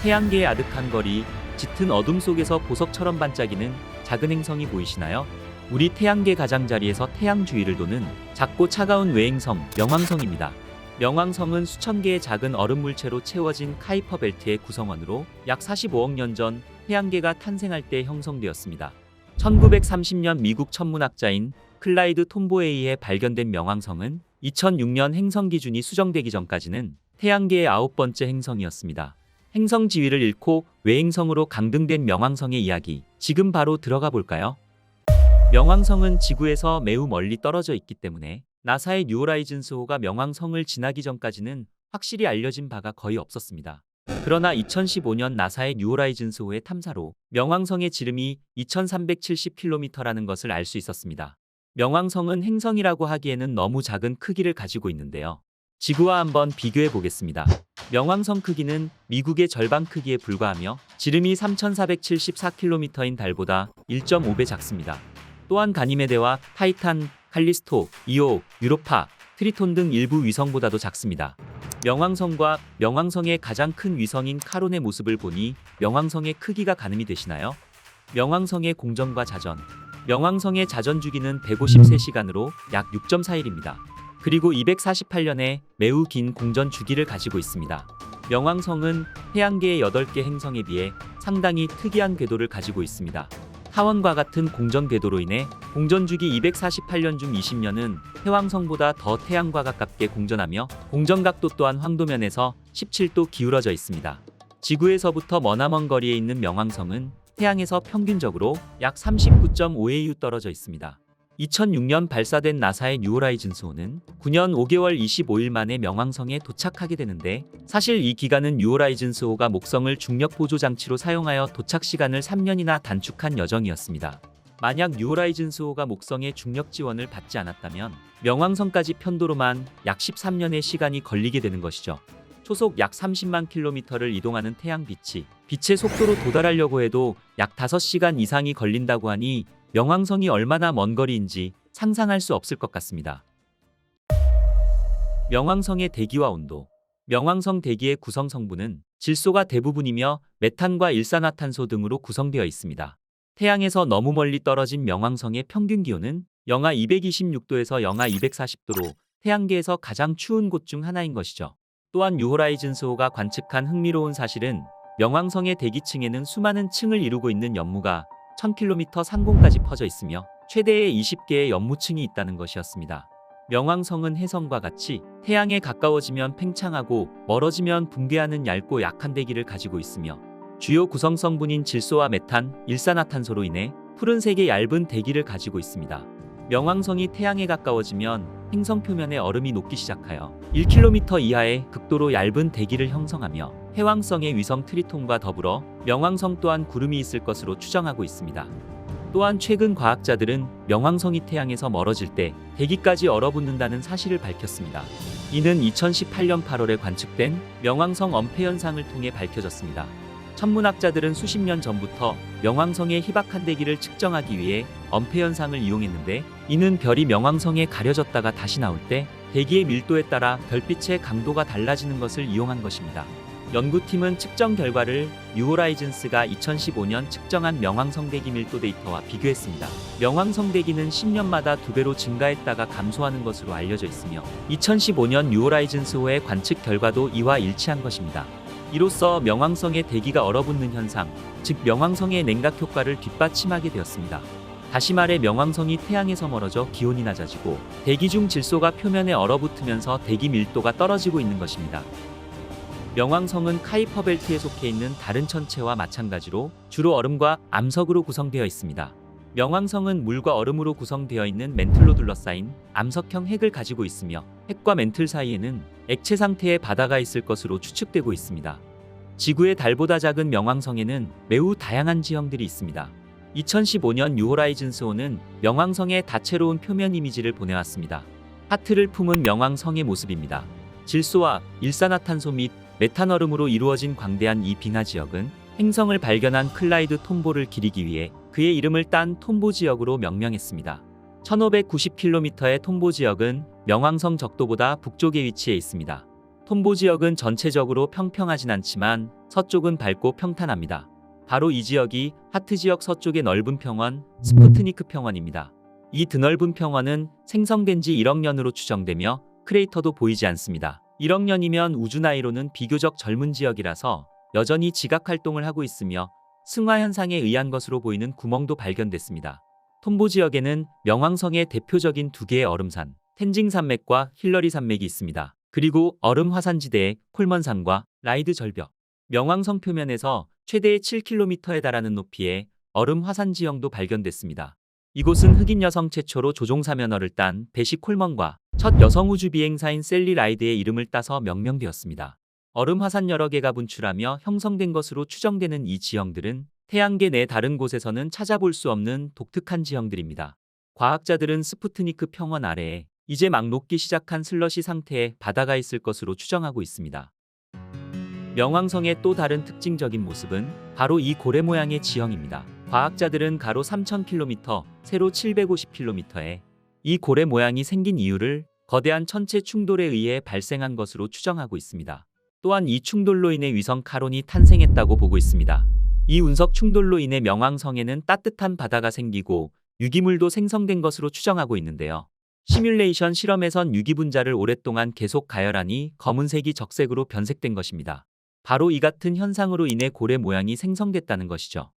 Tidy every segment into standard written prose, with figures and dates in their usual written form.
태양계의 아득한 거리, 짙은 어둠 속에서 보석처럼 반짝이는 작은 행성이 보이시나요? 우리 태양계 가장자리에서 태양 주위를 도는 작고 차가운 외행성 명왕성입니다. 명왕성은 수천 개의 작은 얼음 물체로 채워진 카이퍼 벨트의 구성원으로 약 45억 년 전 태양계가 탄생할 때 형성되었습니다. 1930년 미국 천문학자인 클라이드 톰보에 의해 발견된 명왕성은 2006년 행성 기준이 수정되기 전까지는 태양계의 9번째 행성이었습니다. 행성 지위를 잃고 외행성으로 강등된 명왕성의 이야기, 지금 바로 들어가 볼까요? 명왕성은 지구에서 매우 멀리 떨어져 있기 때문에 나사의 뉴 호라이즌스호가 명왕성을 지나기 전까지는 확실히 알려진 바가 거의 없었습니다. 그러나 2015년 나사의 뉴 호라이즌스호의 탐사로 명왕성의 지름이 2370km라는 것을 알 수 있었습니다. 명왕성은 행성이라고 하기에는 너무 작은 크기를 가지고 있는데요. 지구와 한번 비교해 보겠습니다. 명왕성 크기는 미국의 절반 크기에 불과하며 지름이 3474km인 달보다 1.5배 작습니다. 또한 가니메데와 타이탄, 칼리스토, 이오, 유로파, 트리톤 등 일부 위성보다도 작습니다. 명왕성과 명왕성의 가장 큰 위성인 카론의 모습을 보니 명왕성의 크기가 가늠이 되시나요? 명왕성의 공전과 자전. 명왕성의 자전 주기는 153시간으로 약 6.4일입니다. 그리고 248년에 매우 긴 공전 주기를 가지고 있습니다. 명왕성은 태양계의 8개 행성에 비해 상당히 특이한 궤도를 가지고 있습니다. 타원과 같은 공전 궤도로 인해 공전 주기 248년 중 20년은 해왕성보다 더 태양과 가깝게 공전하며 공전 각도 또한 황도면에서 17도 기울어져 있습니다. 지구에서부터 머나먼 거리에 있는 명왕성은 태양에서 평균적으로 약 39.5AU 떨어져 있습니다. 2006년 발사된 나사의 뉴 호라이즌스호는 9년 5개월 25일 만에 명왕성에 도착하게 되는데, 사실 이 기간은 뉴 호라이즌스호가 목성을 중력 보조 장치로 사용하여 도착 시간을 3년이나 단축한 여정이었습니다. 만약 뉴 호라이즌스호가 목성의 중력 지원을 받지 않았다면 명왕성까지 편도로만 약 13년의 시간이 걸리게 되는 것이죠. 초속 약 30만 킬로미터를 이동하는 태양빛이 빛의 속도로 도달하려고 해도 약 5시간 이상이 걸린다고 하니 명왕성이 얼마나 먼 거리인지 상상할 수 없을 것 같습니다. 명왕성의 대기와 온도. 명왕성 대기의 구성 성분은 질소가 대부분이며 메탄과 일산화탄소 등으로 구성되어 있습니다. 태양에서 너무 멀리 떨어진 명왕성의 평균 기온은 영하 226도에서 영하 240도로 태양계에서 가장 추운 곳 중 하나인 것이죠. 또한 뉴 호라이즌스호가 관측한 흥미로운 사실은 명왕성의 대기층에는 수많은 층을 이루고 있는 연무가 1000km 상공까지 퍼져 있으며 최대의 20개의 연무층이 있다는 것이었습니다. 명왕성은 해성과 같이 태양에 가까워지면 팽창하고 멀어지면 붕괴하는 얇고 약한 대기를 가지고 있으며 주요 구성 성분인 질소와 메탄, 일산화탄소로 인해 푸른색의 얇은 대기를 가지고 있습니다. 명왕성이 태양에 가까워지면 행성 표면의 얼음이 녹기 시작하여 1km 이하의 극도로 얇은 대기를 형성하며 해왕성의 위성 트리톤과 더불어 명왕성 또한 구름이 있을 것으로 추정하고 있습니다. 또한 최근 과학자들은 명왕성이 태양에서 멀어질 때 대기까지 얼어붙는다는 사실을 밝혔습니다. 이는 2018년 8월에 관측된 명왕성 엄폐 현상을 통해 밝혀졌습니다. 천문학자들은 수십 년 전부터 명왕성의 희박한 대기를 측정하기 위해 엄폐 현상을 이용했는데, 이는 별이 명왕성에 가려졌다가 다시 나올 때 대기의 밀도에 따라 별빛의 강도가 달라지는 것을 이용한 것입니다. 연구팀은 측정 결과를 뉴 호라이즌스가 2015년 측정한 명왕성 대기 밀도 데이터와 비교했습니다. 명왕성 대기는 10년마다 2배로 증가했다가 감소하는 것으로 알려져 있으며 2015년 뉴 호라이즌스호의 관측 결과도 이와 일치한 것입니다. 이로써 명왕성의 대기가 얼어붙는 현상, 즉 명왕성의 냉각 효과를 뒷받침하게 되었습니다. 다시 말해 명왕성이 태양에서 멀어져 기온이 낮아지고 대기 중 질소가 표면에 얼어붙으면서 대기 밀도가 떨어지고 있는 것입니다. 명왕성은 카이퍼 벨트에 속해 있는 다른 천체와 마찬가지로 주로 얼음과 암석으로 구성되어 있습니다. 명왕성은 물과 얼음으로 구성되어 있는 멘틀로 둘러싸인 암석형 핵을 가지고 있으며 핵과 멘틀 사이에는 액체 상태의 바다가 있을 것으로 추측되고 있습니다. 지구의 달보다 작은 명왕성에는 매우 다양한 지형들이 있습니다. 2015년 뉴 호라이즌스호는 명왕성의 다채로운 표면 이미지를 보내왔습니다. 하트를 품은 명왕성의 모습입니다. 질소와 일산화탄소 및 메탄얼음으로 이루어진 광대한 이 빙하 지역은 행성을 발견한 클라이드 톰보를 기리기 위해 그의 이름을 딴 톰보 지역으로 명명했습니다. 1590km의 톰보 지역은 명왕성 적도보다 북쪽에 위치해 있습니다. 톰보 지역은 전체적으로 평평하진 않지만 서쪽은 밝고 평탄합니다. 바로 이 지역이 하트 지역 서쪽의 넓은 평원, 스푸트니크 평원입니다. 이 드넓은 평원은 생성된 지 1억 년으로 추정되며 크레이터도 보이지 않습니다. 1억 년이면 우주 나이로는 비교적 젊은 지역이라서 여전히 지각 활동을 하고 있으며 승화 현상에 의한 것으로 보이는 구멍도 발견됐습니다. 톰보 지역에는 명왕성의 대표적인 두 개의 얼음산, 텐징 산맥과 힐러리 산맥이 있습니다. 그리고 얼음 화산지대의 콜먼산과 라이드 절벽, 명왕성 표면에서 최대 7km에 달하는 높이의 얼음 화산 지형도 발견됐습니다. 이곳은 흑인 여성 최초로 조종사면허를 딴 베시 콜먼과 첫 여성 우주 비행사인 셀리 라이드의 이름을 따서 명명되었습니다. 얼음 화산 여러 개가 분출하며 형성된 것으로 추정되는 이 지형들은 태양계 내 다른 곳에서는 찾아볼 수 없는 독특한 지형들입니다. 과학자들은 스푸트니크 평원 아래에 이제 막 녹기 시작한 슬러시 상태의 바다가 있을 것으로 추정하고 있습니다. 명왕성의 또 다른 특징적인 모습은 바로 이 고래 모양의 지형입니다. 과학자들은 가로 3000km, 세로 750km의 이 고래 모양이 생긴 이유를 거대한 천체 충돌에 의해 발생한 것으로 추정하고 있습니다. 또한 이 충돌로 인해 위성 카론이 탄생했다고 보고 있습니다. 이 운석 충돌로 인해 명왕성에는 따뜻한 바다가 생기고 유기물도 생성된 것으로 추정하고 있는데요. 시뮬레이션 실험에선 유기 분자를 오랫동안 계속 가열하니 검은색이 적색으로 변색된 것입니다. 바로 이 같은 현상으로 인해 고래 모양이 생성됐다는 것이죠.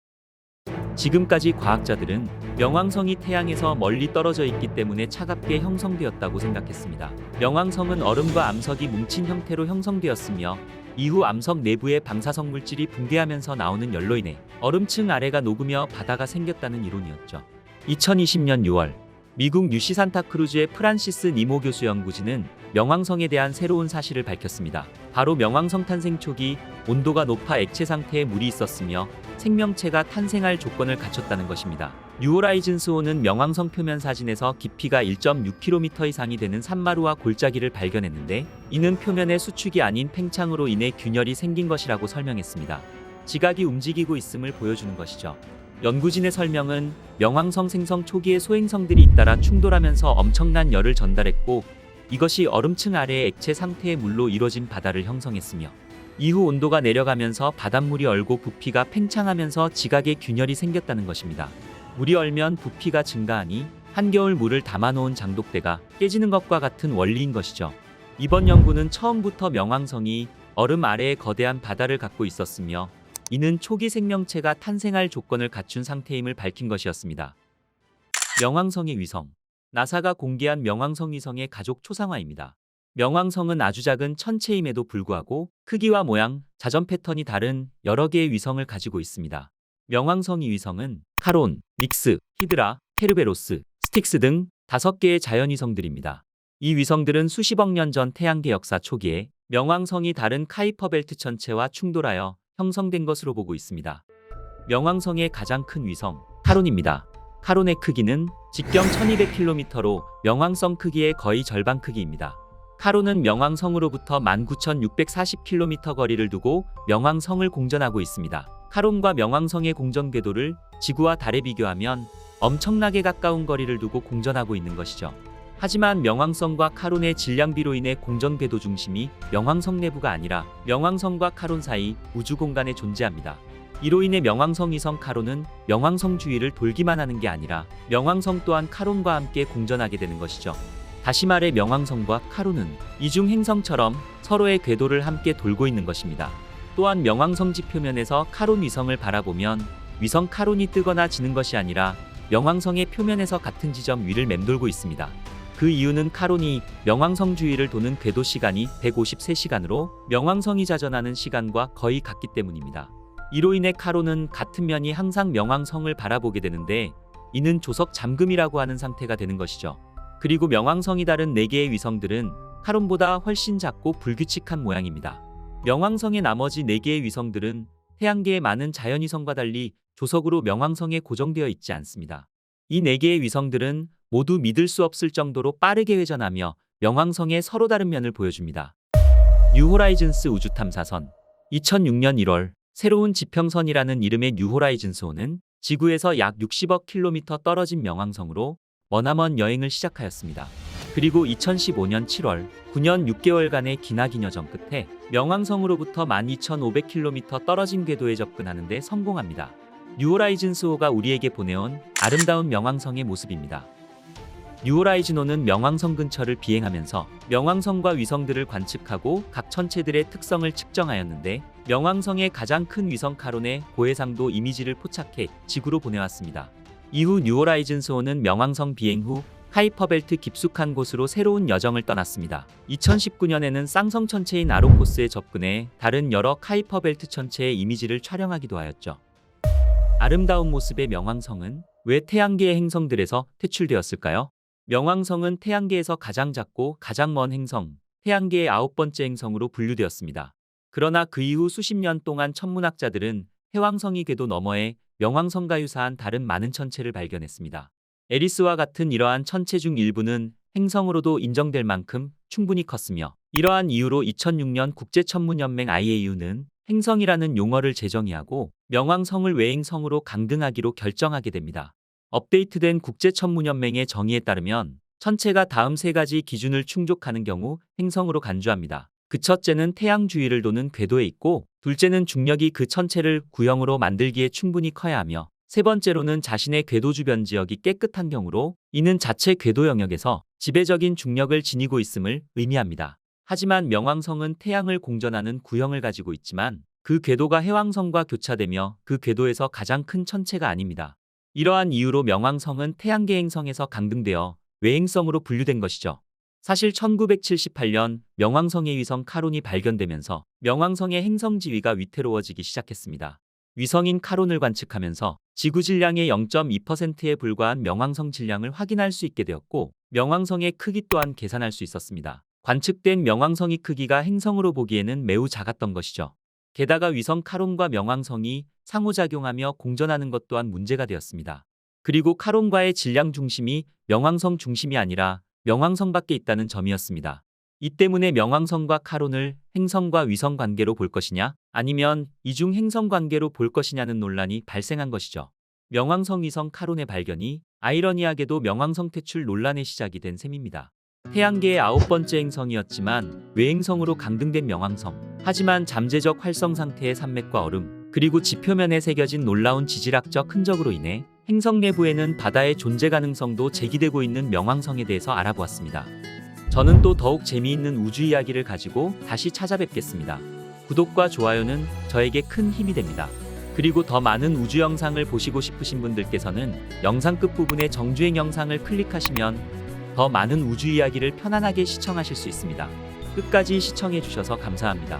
지금까지 과학자들은 명왕성이 태양에서 멀리 떨어져 있기 때문에 차갑게 형성되었다고 생각했습니다. 명왕성은 얼음과 암석이 뭉친 형태로 형성되었으며 이후 암석 내부의 방사성 물질이 붕괴하면서 나오는 열로 인해 얼음층 아래가 녹으며 바다가 생겼다는 이론이었죠. 2020년 6월 미국 UC 산타크루즈의 프란시스 니모 교수 연구진은 명왕성에 대한 새로운 사실을 밝혔습니다. 바로 명왕성 탄생 초기 온도가 높아 액체 상태의 물이 있었으며 생명체가 탄생할 조건을 갖췄다는 것입니다. 뉴호라이즌스 호는 명왕성 표면 사진에서 깊이가 1.6km 이상이 되는 산마루와 골짜기를 발견했는데 이는 표면의 수축이 아닌 팽창으로 인해 균열이 생긴 것이라고 설명했습니다. 지각이 움직이고 있음을 보여주는 것이죠. 연구진의 설명은 명왕성 생성 초기의 소행성들이 잇따라 충돌하면서 엄청난 열을 전달했고 이것이 얼음층 아래의 액체 상태의 물로 이루어진 바다를 형성했으며 이후 온도가 내려가면서 바닷물이 얼고 부피가 팽창하면서 지각의 균열이 생겼다는 것입니다. 물이 얼면 부피가 증가하니 한겨울 물을 담아놓은 장독대가 깨지는 것과 같은 원리인 것이죠. 이번 연구는 처음부터 명왕성이 얼음 아래에 거대한 바다를 갖고 있었으며 이는 초기 생명체가 탄생할 조건을 갖춘 상태임을 밝힌 것이었습니다. 명왕성의 위성. 나사가 공개한 명왕성 위성의 가족 초상화입니다. 명왕성은 아주 작은 천체임에도 불구하고 크기와 모양, 자전 패턴이 다른 여러 개의 위성을 가지고 있습니다. 명왕성 이 위성은 카론, 닉스, 히드라, 케르베로스, 스틱스 등 5개의 자연위성들입니다. 이 위성들은 수십억 년 전 태양계 역사 초기에 명왕성이 다른 카이퍼 벨트 천체와 충돌하여 형성된 것으로 보고 있습니다. 명왕성의 가장 큰 위성, 카론입니다. 카론의 크기는 직경 1200km로 명왕성 크기의 거의 절반 크기입니다. 카론은 명왕성으로부터 19,640km 거리를 두고 명왕성을 공전하고 있습니다. 카론과 명왕성의 공전 궤도를 지구와 달에 비교하면 엄청나게 가까운 거리를 두고 공전하고 있는 것이죠. 하지만 명왕성과 카론의 질량비로 인해 공전 궤도 중심이 명왕성 내부가 아니라 명왕성과 카론 사이 우주 공간에 존재합니다. 이로 인해 명왕성 위성 카론은 명왕성 주위를 돌기만 하는 게 아니라 명왕성 또한 카론과 함께 공전하게 되는 것이죠. 다시 말해 명왕성과 카론은 이중 행성처럼 서로의 궤도를 함께 돌고 있는 것입니다. 또한 명왕성지 표면에서 카론 위성을 바라보면 위성 카론이 뜨거나 지는 것이 아니라 명왕성의 표면에서 같은 지점 위를 맴돌고 있습니다. 그 이유는 카론이 명왕성 주위를 도는 궤도 시간이 153시간으로 명왕성이 자전하는 시간과 거의 같기 때문입니다. 이로 인해 카론은 같은 면이 항상 명왕성을 바라보게 되는데 이는 조석 잠금이라고 하는 상태가 되는 것이죠. 그리고 명왕성이 다른 4개의 위성들은 카론보다 훨씬 작고 불규칙한 모양입니다. 명왕성의 나머지 4개의 위성들은 태양계의 많은 자연위성과 달리 조석으로 명왕성에 고정되어 있지 않습니다. 이 4개의 위성들은 모두 믿을 수 없을 정도로 빠르게 회전하며 명왕성의 서로 다른 면을 보여줍니다. 뉴호라이즌스 우주탐사선. 2006년 1월 새로운 지평선이라는 이름의 뉴호라이즌스호는 지구에서 약 60억 킬로미터 떨어진 명왕성으로 머나먼 여행을 시작하였습니다. 그리고 2015년 7월 9년 6개월간의 기나긴 여정 끝에 명왕성으로부터 12,500km 떨어진 궤도에 접근하는 데 성공합니다. 뉴호라이즌스5가 우리에게 보내온 아름다운 명왕성의 모습입니다. 뉴호라이즌5는 명왕성 근처를 비행하면서 명왕성과 위성들을 관측하고 각 천체들의 특성을 측정하였는데, 명왕성의 가장 큰 위성 카론의 고해상도 이미지를 포착해 지구로 보내왔습니다. 이후 뉴호라이즌스5는 명왕성 비행 후 카이퍼벨트 깊숙한 곳으로 새로운 여정을 떠났습니다. 2019년에는 쌍성 천체인 아로코스에 접근해 다른 여러 카이퍼벨트 천체의 이미지를 촬영하기도 하였죠. 아름다운 모습의 명왕성은 왜 태양계의 행성들에서 퇴출되었을까요? 명왕성은 태양계에서 가장 작고 가장 먼 행성, 태양계의 9번째 행성으로 분류되었습니다. 그러나 그 이후 수십 년 동안 천문학자들은 해왕성이 궤도 너머에 명왕성과 유사한 다른 많은 천체를 발견했습니다. 에리스와 같은 이러한 천체 중 일부는 행성으로도 인정될 만큼 충분히 컸으며, 이러한 이유로 2006년 국제천문연맹 IAU는 행성이라는 용어를 재정의하고 명왕성을 외행성으로 강등하기로 결정하게 됩니다. 업데이트된 국제천문연맹의 정의에 따르면 천체가 다음 세 가지 기준을 충족하는 경우 행성으로 간주합니다. 그 첫째는 태양 주위를 도는 궤도에 있고, 둘째는 중력이 그 천체를 구형으로 만들기에 충분히 커야 하며, 세 번째로는 자신의 궤도 주변 지역이 깨끗한 경우로 이는 자체 궤도 영역에서 지배적인 중력을 지니고 있음을 의미합니다. 하지만 명왕성은 태양을 공전하는 구형을 가지고 있지만 그 궤도가 해왕성과 교차되며 그 궤도에서 가장 큰 천체가 아닙니다. 이러한 이유로 명왕성은 태양계 행성에서 강등되어 외행성으로 분류된 것이죠. 사실 1978년 명왕성의 위성 카론이 발견되면서 명왕성의 행성 지위가 위태로워지기 시작했습니다. 위성인 카론을 관측하면서 지구 질량의 0.2%에 불과한 명왕성 질량을 확인할 수 있게 되었고, 명왕성의 크기 또한 계산할 수 있었습니다. 관측된 명왕성의 크기가 행성으로 보기에는 매우 작았던 것이죠. 게다가 위성 카론과 명왕성이 상호작용하며 공전하는 것 또한 문제가 되었습니다. 그리고 카론과의 질량 중심이 명왕성 중심이 아니라 명왕성 밖에 있다는 점이었습니다. 이 때문에 명왕성과 카론을 행성과 위성 관계로 볼 것이냐, 아니면 이중 행성 관계로 볼 것이냐는 논란이 발생한 것이죠. 명왕성 위성 카론의 발견이 아이러니하게도 명왕성 퇴출 논란의 시작이 된 셈입니다. 태양계의 9번째 행성이었지만 외행성으로 강등된 명왕성. 하지만 잠재적 활성 상태의 산맥과 얼음, 그리고 지표면에 새겨진 놀라운 지질학적 흔적으로 인해 행성 내부에는 바다의 존재 가능성도 제기되고 있는 명왕성에 대해서 알아보았습니다. 저는 또 더욱 재미있는 우주 이야기를 가지고 다시 찾아뵙겠습니다. 구독과 좋아요는 저에게 큰 힘이 됩니다. 그리고 더 많은 우주 영상을 보시고 싶으신 분들께서는 영상 끝부분의 정주행 영상을 클릭하시면 더 많은 우주 이야기를 편안하게 시청하실 수 있습니다. 끝까지 시청해 주셔서 감사합니다.